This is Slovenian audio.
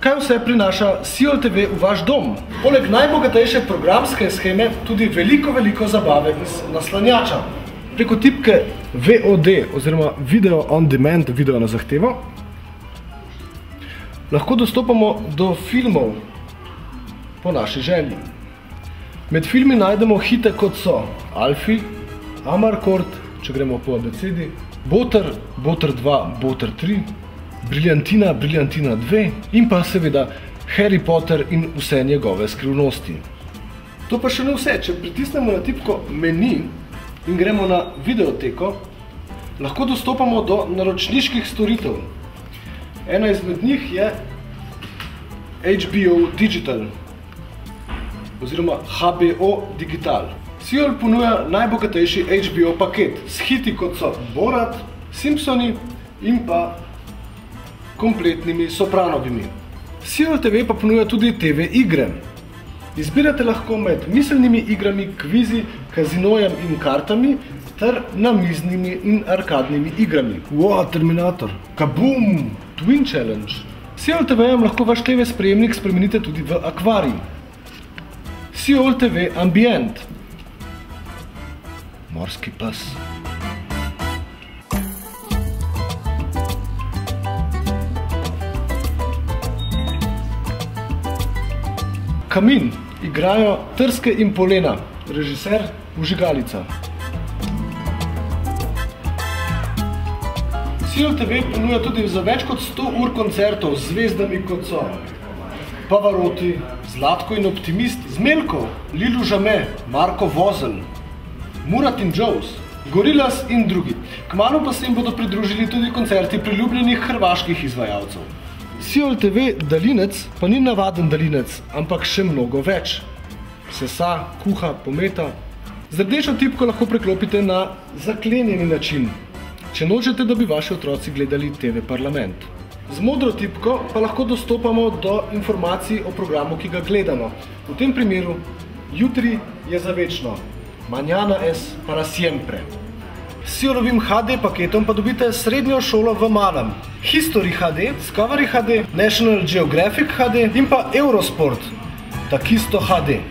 kaj vse prinaša Siol TV v vaš dom. Poleg najbogatejše programske sheme tudi veliko zabave iz naslanjača. Preko tipke VOD oziroma Video on Demand, video na zahtevo, lahko dostopamo do filmov po naši želji. Med filmi najdemo hite kot so Alfie, Amarcord, če gremo po abecedi, Boter, Boter 2, Boter 3, Briljantina, Briljantina 2 in pa seveda Harry Potter in vse njegove skrivnosti. To pa še ne vse, če pritisnemo na tipko meni in gremo na videoteko, lahko dostopamo do naročniških storitev. Ena izmed njih je HBO Digital oziroma HBO Digital. Siol ponuja najbogatejši HBO paket s hiti kot so Borat, Simpsoni in pa kompletnimi Sopranovimi. Siol TV pa ponuja tudi TV igre. Izbirate lahko med miselnimi igrami, kvizi, kazinojem in kartami ter namiznimi in arkadnimi igrami. Wow, Terminator! Kaboom! Twin Challenge! Siol TV-jem lahko vaš TV sprejemnik spremenite tudi v akvarij. Siol TV Ambient. Morski pes. Kamin. Igrajo Trske in polena. Režiser Vžigalica. Siol TV ponuja tudi za več kot 100 ur koncertov z zvezdami kot so Pavarotti, Zlatko in Optimist, Zmelkov, Lilu Žame, Marko Vozelj, Murat in Joes, Gorillaz in drugi. Kmalu pa se jim bodo pridružili tudi koncerti priljubljenih hrvaških izvajalcev. Siol TV daljinec pa ni navaden daljinec, ampak še mnogo več. Sesa, kuha, pometa. Z rdečo tipko lahko preklopite na zaklenjeni način, če nočete, da bi vaši otroci gledali TV Parlament. Z modro tipko pa lahko dostopamo do informacij o programu, ki ga gledamo. V tem primeru, jutri je za večno. Mañana es para siempre. S Siolovim HD paketom pa dobite srednjo šolo v malem, History HD, Discovery HD, National Geographic HD in pa Eurosport, Takisto HD.